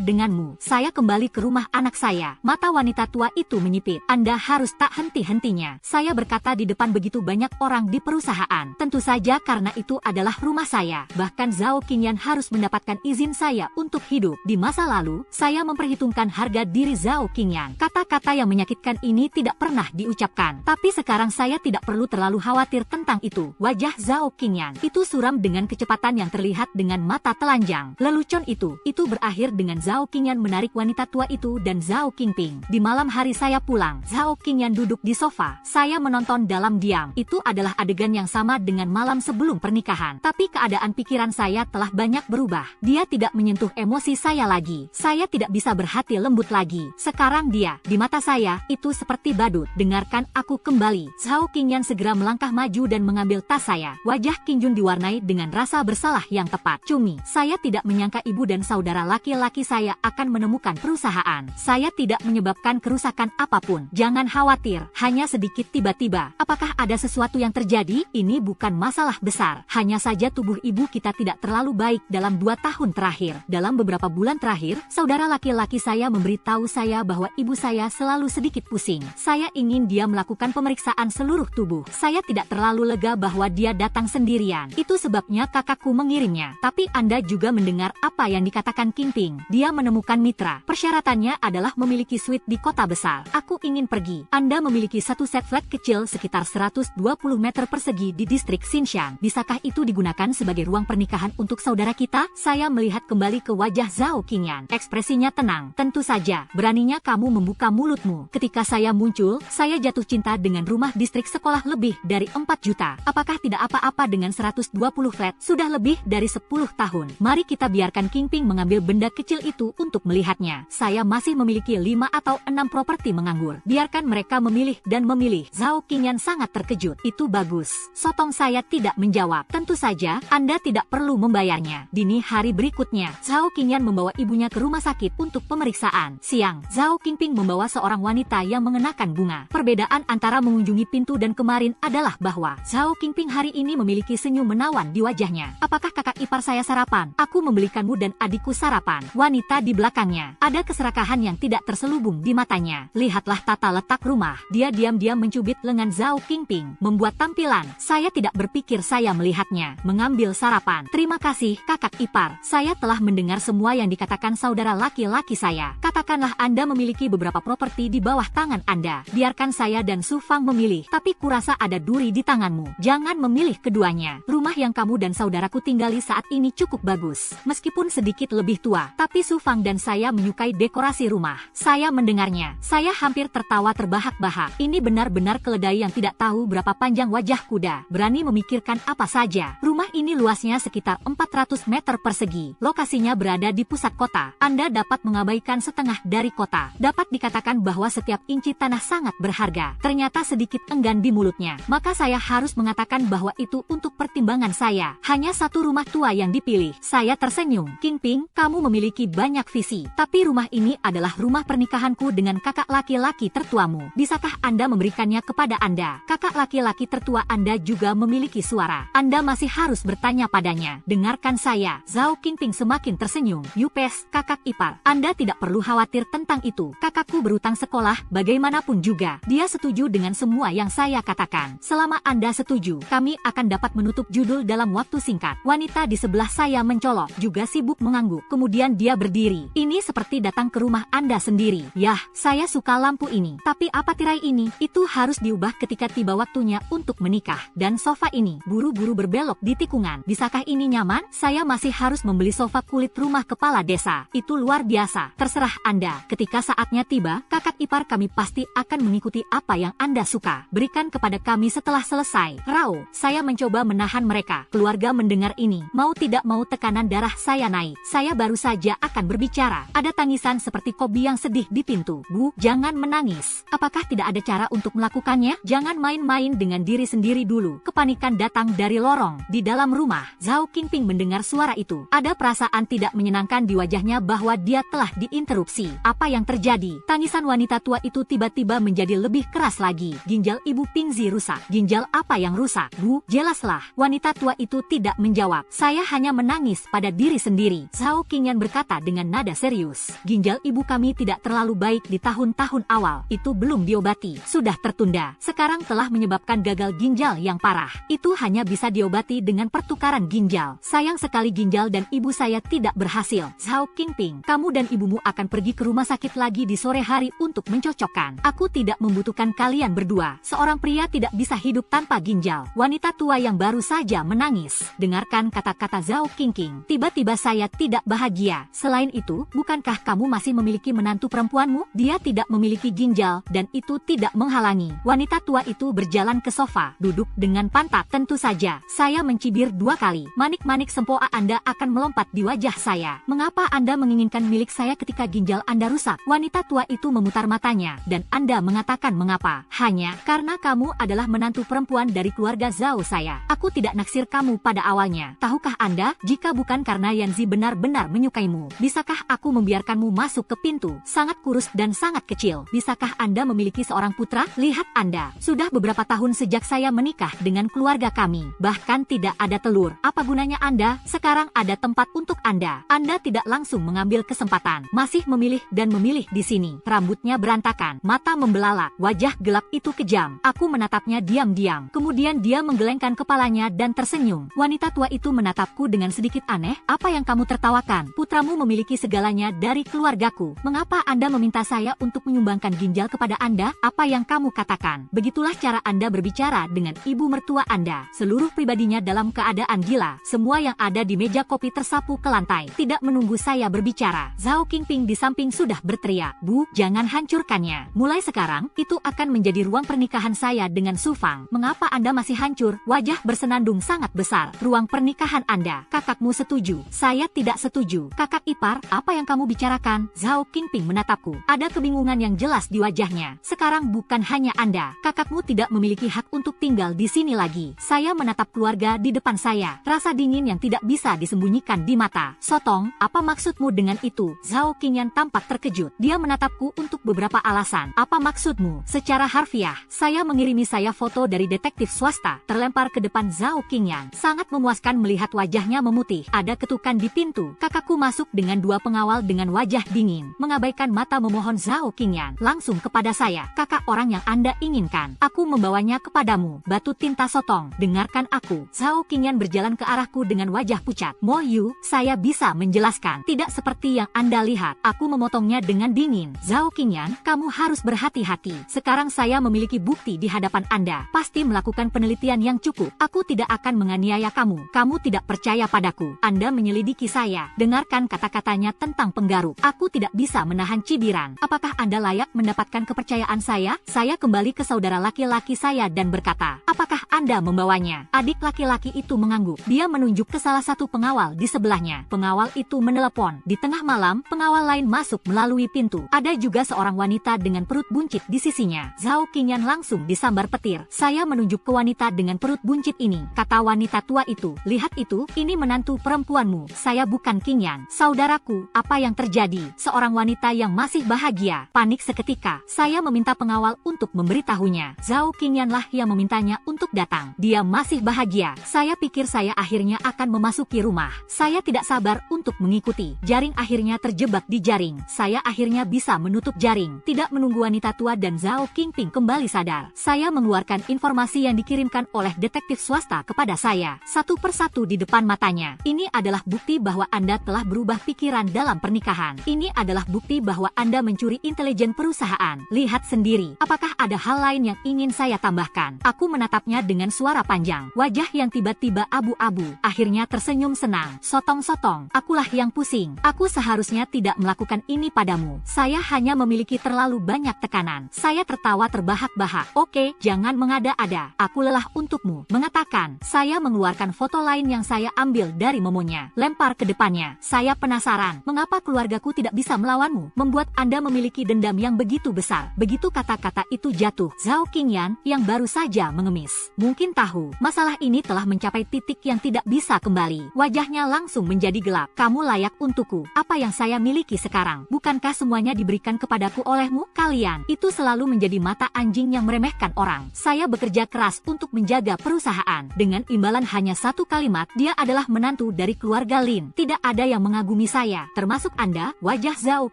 denganmu. Saya kembali ke rumah anak saya. Mata wanita tua itu menyipit. Anda harus tak henti-hentinya. Saya berkata di depan begitu banyak orang di perusahaan. Tentu saja karena itu adalah rumah saya. Bahkan Zhao Qingyan harus mendapatkan izin saya untuk hidup. Di masa lalu, saya memperhitungkan harga diri Zhao Qingyan. Kata-kata yang menyakitkan ini tidak pernah diucapkan. Tapi sekarang saya tidak perlu terlalu khawatir tentang itu. Wajah Zhao Qingyan itu suram dengan kecepatan yang terlihat dengan mata telanjang. Lelucon itu berakhir dengan Zhao Qingyan menarik wanita tua itu dan Zhao Qingping. Di malam hari saya pulang, Zhao Qingyan duduk di sofa. Saya menonton dalam diam. Itu adalah adegan yang sama dengan malam sebelum pernikahan. Tapi keadaan pikiran saya telah banyak berubah. Dia tidak menyentuh emosi saya lagi. Saya tidak bisa berhati lembut lagi. Sekarang dia, di mata saya, itu seperti badut. Dengarkan aku kembali. Zhao Qingyan segera melangkah maju dan mengambil tas saya. Wajah Qing Jun diwarnai dengan rasa bersalah yang tepat. Cumi, saya tidak menyangka ibu dan saudara laki-laki saya akan menemukan perusahaan. Saya tidak menyebabkan kerusakan apapun. Jangan khawatir, hanya sedikit tiba-tiba. Apakah ada sesuatu yang terjadi? Ini bukan masalah besar. Hanya saja tubuh ibu kita tidak terlalu baik dalam 2 tahun terakhir. Dalam beberapa bulan terakhir, saudara laki-laki saya memberitahu saya bahwa ibu saya selalu sedikit pusing. Saya ingin dia melakukan pemeriksaan seluruh tubuh. Saya tidak terlalu lega bahwa dia datang sendirian. Itu sebabnya kakakku mengirimnya. Tapi Anda juga mendengar apa yang dikatakan Qingping. Dia menemukan mitra. Persyaratannya adalah memiliki suite di kota besar. Aku ingin pergi. Anda memiliki satu set flat kecil sekitar 120 meter persegi di distrik Xinxiang. Bisakah itu digunakan sebagai ruang pernikahan untuk saudara kita? Saya melihat kembali ke wajah Zhao Qingyan. Ekspresinya tenang. Tentu saja. Beraninya kamu membuka mulutmu. Ketika saya muncul, saya jatuh cinta dengan rumah distrik sekolah lebih dari 4 juta. Apakah tidak apa-apa dengan 120 flat? Sudah lebih dari 10 tahun. Mari kita biarkan Qingping mengambil benda kecil itu untuk melihatnya. Saya masih memiliki 5 atau 6 properti menganggur. Biarkan mereka memilih dan memilih. Zhao Qingyan sangat terkejut. Itu bagus. Sotong saya tidak menjawab. Tentu saja, Anda tidak perlu membayarnya. Dini hari berikutnya, Zhao Qingyan membawa ibunya ke rumah sakit untuk pemeriksaan. Siang, Zhao Qingping membawa seorang wanita yang mengenakan bunga. Perbedaan antara mengunjungi pintu dan kemarin adalah bahwa Zhao Qingping hari ini memiliki senyum menawan di wajahnya. Apakah kakak ipar saya sarapan? Aku membelikanmu dan adikku sarapan. Wanita di belakangnya. Ada keserakahan yang tidak terselubung di matanya. Lihatlah tata letak rumah. Dia diam-diam mencubit lengan Zhao Qingping. Membuat tampilan. Saya tidak berpikir saya melihatnya. Mengambil sarapan. Terima kasih, kakak ipar. Saya telah mendengar semua yang dikatakan saudara laki-laki saya. Katakanlah Anda memiliki beberapa properti di bawah tangan Anda. Biarkan saya dan Su Fang memilih. Tapi kurasa ada duri di tanganmu. Jangan memilih keduanya. Rumah yang kamu dan saudaraku tinggali saat ini cukup bagus. Meskipun sedikit lebih tua, tapi Su Fang dan saya menyukai dekorasi rumah. Saya mendengarnya. Saya hampir tertawa terbahak-bahak. Ini benar-benar keledai yang tidak tahu berapa panjang wajah kuda. Berani memikirkan apa saja. Rumah ini luasnya sekitar 400 meter persegi. Lokasinya berada di pusat kota. Anda dapat mengabaikan setengah dari kota. Dapat dikatakan bahwa setiap inci tanah sangat berharga. Ternyata sedikit enggan di mulutnya. Maka saya harus mengatakan bahwa itu untuk pertimbangan saya. Hanya satu rumah tua yang dipilih. Saya tersenyum. Qingping, kamu memiliki banyak visi. Tapi rumah ini adalah rumah pernikahanku dengan kakak laki-laki tertuamu. Bisakah Anda memberikannya kepada Anda? Kakak laki-laki tertua Anda juga memiliki suara. Anda masih harus bertanya padanya. Dengarkan saya. Zhao Qingping semakin tersenyum. Yupes, kakak ipar. Anda tidak perlu khawatir tentang itu. Kakakku berutang sekolah, bagaimanapun juga. Dia setuju dengan semua yang saya katakan. Selama Anda setuju, kami akan dapat menutup judul dalam waktu singkat. Wanita di sebelah saya mencolok, juga sibuk mengangguk. Kemudian dia berdiri. Ini seperti datang ke rumah Anda sendiri. Yah, saya suka lampu ini. Tapi apa tirai ini? Itu harus diubah ketika tiba waktunya untuk menikah. Dan sofa ini, buru-buru berbelok di tikungan. Bisakah ini nyaman? Saya masih harus membeli sofa kulit rumah kepala desa. Itu luar biasa. Terserah Anda. Ketika saatnya tiba, kakak ipar kami pasti akan mengikuti apa yang Anda suka. Berikan kepada kami setelah selesai. Rao, saya mencoba menahan mereka. Keluarga mendengar ini. Mau tidak mau tekanan darah saya naik. Saya baru saja akan berbicara. Ada tangisan seperti Kobi yang sedih di pintu. Bu, jangan menangis. Apakah tidak ada cara untuk melakukannya? Jangan main-main dengan diri sendiri dulu. Kepanikan datang dari lorong. Di dalam rumah, Zhao Qingping mendengar suara itu. Ada perasaan tidak menyenangkan di wajahnya bahwa dia telah diinterupsi. erupsi. Apa yang terjadi? Tangisan wanita tua itu tiba-tiba menjadi lebih keras lagi. Ginjal Ibu Pingzi rusak. Ginjal apa yang rusak? Bu, jelaslah. Wanita tua itu tidak menjawab. Saya hanya menangis pada diri sendiri. Zhao Qingyan berkata dengan nada serius. Ginjal ibu kami tidak terlalu baik di tahun-tahun awal. Itu belum diobati. Sudah tertunda. Sekarang telah menyebabkan gagal ginjal yang parah. Itu hanya bisa diobati dengan pertukaran ginjal. Sayang sekali ginjal dan ibu saya tidak berhasil. Zhao Qingping, kamu dan ibumu akan pergi ke rumah sakit lagi di sore hari untuk mencocokkan. Aku tidak membutuhkan kalian berdua. Seorang pria tidak bisa hidup tanpa ginjal. Wanita tua yang baru saja menangis. Dengarkan kata-kata Zhao Qingping. Tiba-tiba saya tidak bahagia. Selain itu, bukankah kamu masih memiliki menantu perempuanmu? Dia tidak memiliki ginjal dan itu tidak menghalangi. Wanita tua itu berjalan ke sofa, duduk dengan pantat. Tentu saja, saya mencibir 2 kali. Manik-manik sempoa Anda akan melompat di wajah saya. Mengapa Anda menginginkan milik saya ketika ginjal Anda rusak? Wanita tua itu memutar matanya, dan Anda mengatakan mengapa? Hanya karena kamu adalah menantu perempuan dari keluarga Zhao saya. Aku tidak naksir kamu pada awalnya. Tahukah Anda, jika bukan karena Yanzi benar-benar menyukaimu, bisakah aku membiarkanmu masuk ke pintu? Sangat kurus dan sangat kecil. Bisakah Anda memiliki seorang putra? Lihat Anda, sudah beberapa tahun sejak saya menikah dengan keluarga kami. Bahkan tidak ada telur. Apa gunanya Anda? Sekarang ada tempat untuk Anda. Anda tidak langsung mengambil kesempatan. Masih memilih dan memilih di sini. Rambutnya berantakan, mata membelalak, wajah gelap itu kejam. Aku menatapnya diam-diam. Kemudian dia menggelengkan kepalanya dan tersenyum. Wanita tua itu menatapku dengan sedikit aneh. Apa yang kamu tertawakan? Putramu memiliki segalanya dari keluargaku. Mengapa Anda meminta saya untuk menyumbangkan ginjal kepada Anda? Apa yang kamu katakan? Begitulah cara Anda berbicara dengan ibu mertua Anda. Seluruh pribadinya dalam keadaan gila. Semua yang ada di meja kopi tersapu ke lantai. Tidak menunggu saya berbicara. Zhao Qingping di samping sudah berteriak. Bu, jangan hancurkannya. Mulai sekarang, itu akan menjadi ruang pernikahan saya dengan Su Fang. Mengapa Anda masih hancur? Wajah bersenandung sangat besar. Ruang pernikahan Anda. Kakakmu setuju. Saya tidak setuju. Kakak ipar, apa yang kamu bicarakan? Zhao Qingping menatapku. Ada kebingungan yang jelas di wajahnya. Sekarang bukan hanya Anda. Kakakmu tidak memiliki hak untuk tinggal di sini lagi. Saya menatap keluarga di depan saya. Rasa dingin yang tidak bisa disembunyikan di mata. Sotong, apa maksudmu dengan itu? Zhao Qingyan tampak terkejut. Dia menatapku untuk beberapa alasan. Apa maksudmu? Secara harfiah, saya mengirimi foto dari detektif swasta. Terlempar ke depan Zhao Qingyan. Sangat memuaskan melihat wajahnya memutih. Ada ketukan di pintu. Kakakku masuk dengan 2 pengawal dengan wajah dingin. Mengabaikan mata memohon Zhao Qingyan. Langsung kepada saya. Kakak orang yang Anda inginkan. Aku membawanya kepadamu. Batu tinta Sotong. Dengarkan aku. Zhao Qingyan berjalan ke arahku dengan wajah pucat. Mo Yu, saya bisa menjelaskan. Tidak seperti yang Anda lihat. Aku memotongnya dengan dingin. Zhao Qingyan, kamu harus berhati-hati. Sekarang saya memiliki bukti di hadapan Anda. Pasti melakukan penelitian yang cukup. Aku tidak akan menganiaya kamu. Kamu tidak percaya padaku. Anda menyelidiki saya. Dengarkan kata-katanya tentang penggaruk. Aku tidak bisa menahan cibiran. Apakah Anda layak mendapatkan kepercayaan saya? Saya kembali ke saudara laki-laki saya dan berkata, apakah Anda membawanya? Adik laki-laki itu mengangguk. Dia menunjuk ke salah satu pengawal di sebelahnya. Pengawal itu menelepon. Di tengah malam, pengawal lain masuk melalui pintu. Ada juga seorang wanita dengan perut buncit di sisinya. Zhao Qingyan langsung disambar petir. Saya menunjuk ke wanita dengan perut buncit ini. Kata wanita tua itu, lihat itu, ini menantu perempuanmu. Saya bukan Qingyan. Saudaraku, apa yang terjadi? Seorang wanita yang masih bahagia. Panik seketika. Saya meminta pengawal untuk memberitahunya. Zhao Qingyan lah yang memintanya untuk datang. Dia masih bahagia. Saya pikir saya akhirnya akan memasuki rumah. Saya tidak sabar untuk mengikuti. Jaring akhirnya terjebak di jaring. Saya akhirnya bisa menutup jaring. Tidak menunggu wanita tua dan Zhao Qingping kembali sadar. Saya mengeluarkan informasi yang dikirimkan oleh detektif swasta kepada saya. Satu persatu di depan matanya. Ini adalah bukti bahwa Anda telah berubah pikiran dalam pernikahan. Ini adalah bukti bahwa Anda mencuri intelijen perusahaan. Lihat sendiri. Apakah ada hal lain yang ingin saya tambahkan? Aku menatapnya dengan suara panjang. Wajah yang tiba-tiba abu-abu. Akhirnya tersenyum senang. Sotong-sotong. Akulah yang pusing. Aku seharusnya tidak melakukan ini padamu. Saya hanya memiliki terlalu banyak tekanan. Saya tertawa terbahak-bahak. Oke, jangan mengada-ada. Aku lelah untukmu. Mengatakan, saya mengeluarkan foto lain yang saya ambil dari momonya. Lempar ke depannya. Saya penasaran. Mengapa keluargaku tidak bisa melawanmu? Membuat Anda memiliki dendam yang begitu besar. Begitu kata-kata itu jatuh, Zhao Qingyan, yang baru saja mengemis, mungkin tahu, masalah ini telah mencapai titik yang tidak bisa kembali. Wajahnya langsung menjadi gelap. Kamu layak untukku. Apa yang saya miliki sekarang? sekarang. Bukankah semuanya diberikan kepadaku olehmu? Kalian itu selalu menjadi mata anjing yang meremehkan orang. Saya bekerja keras untuk menjaga perusahaan. Dengan imbalan hanya satu kalimat, dia adalah menantu dari keluarga Lin. Tidak ada yang mengagumi saya, termasuk Anda. Wajah Zhao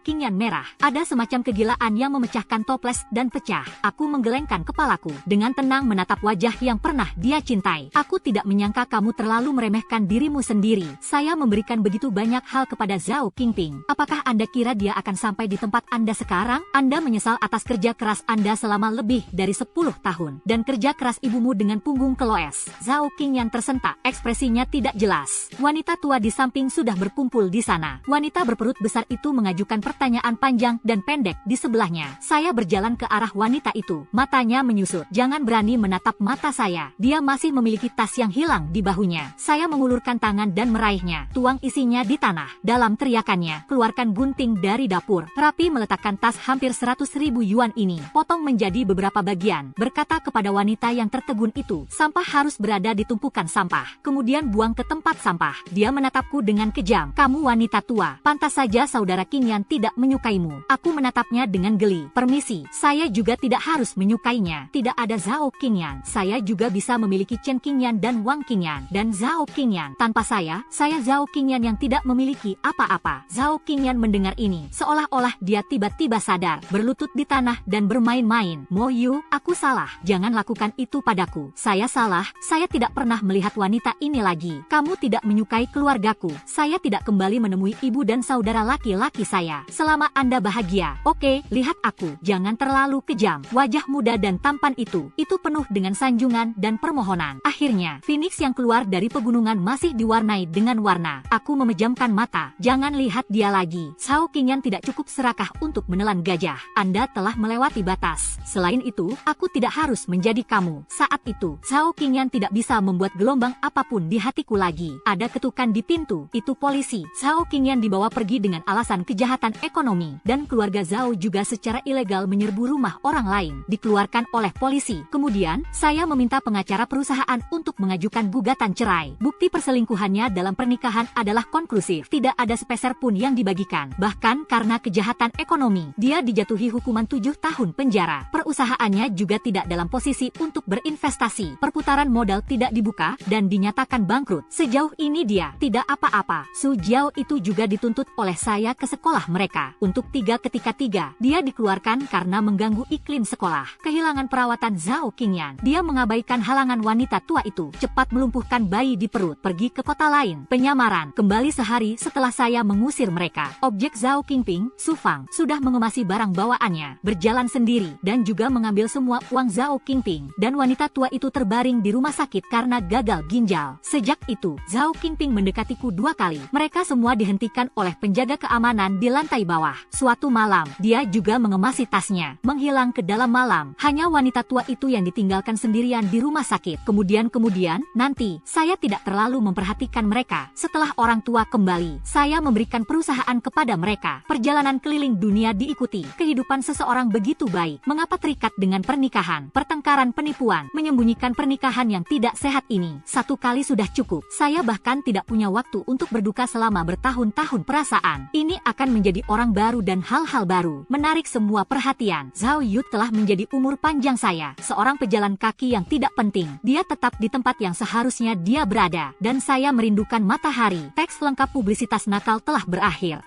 Qingyan merah. Ada semacam kegilaan yang memecahkan toples dan pecah. Aku menggelengkan kepalaku. Dengan tenang menatap wajah yang pernah dia cintai. Aku tidak menyangka kamu terlalu meremehkan dirimu sendiri. Saya memberikan begitu banyak hal kepada Zhao Qingping. Apakah Anda kira dia akan sampai di tempat Anda sekarang? Anda menyesal atas kerja keras Anda selama lebih dari 10 tahun. Dan kerja keras ibumu dengan punggung keloes. Zhao Qingyan tersentak. Ekspresinya tidak jelas. Wanita tua di samping sudah berkumpul di sana. Wanita berperut besar itu mengajukan pertanyaan panjang dan pendek di sebelahnya. Saya berjalan ke arah wanita itu. Matanya menyusut. Jangan berani menatap mata saya. Dia masih memiliki tas yang hilang di bahunya. Saya mengulurkan tangan dan meraihnya. Tuang isinya di tanah. Dalam teriakannya, keluarkan gunting dari dapur. Rapi meletakkan tas hampir 100.000 yuan ini. Potong menjadi beberapa bagian. Berkata kepada wanita yang tertegun itu, sampah harus berada di tumpukan sampah. Kemudian buang ke tempat sampah. Dia menatapku dengan kejam. Kamu wanita tua. Pantas saja saudara Qingyan tidak menyukaimu. Aku menatapnya dengan geli. Permisi, saya juga tidak harus menyukainya. Tidak ada Zhao Qingyan. Saya juga bisa memiliki Chen Qingyan dan Wang Qingyan. Dan Zhao Qingyan. Tanpa saya Zhao Qingyan yang tidak memiliki apa-apa. Zhao Qingyan mendengar ini, seolah-olah dia tiba-tiba sadar, berlutut di tanah dan bermain-main. Mo Yu, aku salah. Jangan lakukan itu padaku. Saya salah. Saya tidak pernah melihat wanita ini lagi. Kamu tidak menyukai keluargaku. Saya tidak kembali menemui ibu dan saudara laki-laki saya. Selama Anda bahagia. Oke, lihat aku. Jangan terlalu kejam. Wajah muda dan tampan itu penuh dengan sanjungan dan permohonan. Akhirnya, Phoenix yang keluar dari pegunungan masih diwarnai dengan warna. Aku memejamkan mata. Jangan lihat dia lagi. Zhao Qingyan tidak cukup serakah untuk menelan gajah. Anda telah melewati batas. Selain itu, aku tidak harus menjadi kamu. Saat itu, Zhao Qingyan tidak bisa membuat gelombang apapun di hatiku lagi. Ada ketukan di pintu. Itu polisi. Zhao Qingyan dibawa pergi dengan alasan kejahatan ekonomi. Dan keluarga Zhao juga secara ilegal menyerbu rumah orang lain. Dikeluarkan oleh polisi. Kemudian, saya meminta pengacara perusahaan untuk mengajukan gugatan cerai. Bukti perselingkuhannya dalam pernikahan adalah konklusif. Tidak ada sepeser pun yang dibagikan. Bahkan karena kejahatan ekonomi, dia dijatuhi hukuman 7 tahun penjara. Perusahaannya juga tidak dalam posisi untuk berinvestasi. Perputaran modal tidak dibuka dan dinyatakan bangkrut. Sejauh ini dia tidak apa-apa. Su Jiao itu juga dituntut oleh saya ke sekolah mereka. Untuk 3 ketika 3, dia dikeluarkan karena mengganggu iklim sekolah. Kehilangan perawatan Zhao Qingyan. Dia mengabaikan halangan wanita tua itu. Cepat melumpuhkan bayi di perut. Pergi ke kota lain. Penyamaran. Kembali sehari setelah saya mengusir mereka. Objek Zhao Qingping, Su Fang, sudah mengemasi barang bawaannya. Berjalan sendiri. Dan juga mengambil semua uang Zhao Qingping. Dan wanita tua itu terbaring di rumah sakit karena gagal ginjal. Sejak itu, Zhao Qingping mendekatiku 2 kali. Mereka semua dihentikan oleh penjaga keamanan di lantai bawah. Suatu malam, dia juga mengemasi tasnya. Menghilang ke dalam malam. Hanya wanita tua itu yang ditinggalkan sendirian di rumah sakit. Kemudian nanti, saya tidak terlalu memperhatikan mereka. Setelah orang tua kembali, saya memberikan perusahaan kepada mereka. Perjalanan keliling dunia diikuti. Kehidupan seseorang begitu baik. Mengapa terikat dengan pernikahan? Pertengkaran, penipuan, menyembunyikan pernikahan yang tidak sehat ini. 1 kali sudah cukup. Saya bahkan tidak punya waktu untuk berduka selama bertahun-tahun. Perasaan ini akan menjadi orang baru dan hal-hal baru. Menarik semua perhatian. Zhao Yud telah menjadi umur panjang saya. Seorang pejalan kaki yang tidak penting. Dia tetap di tempat yang seharusnya dia berada. Dan saya merindukan matahari. Teks lengkap publisitas nakal telah berakhir.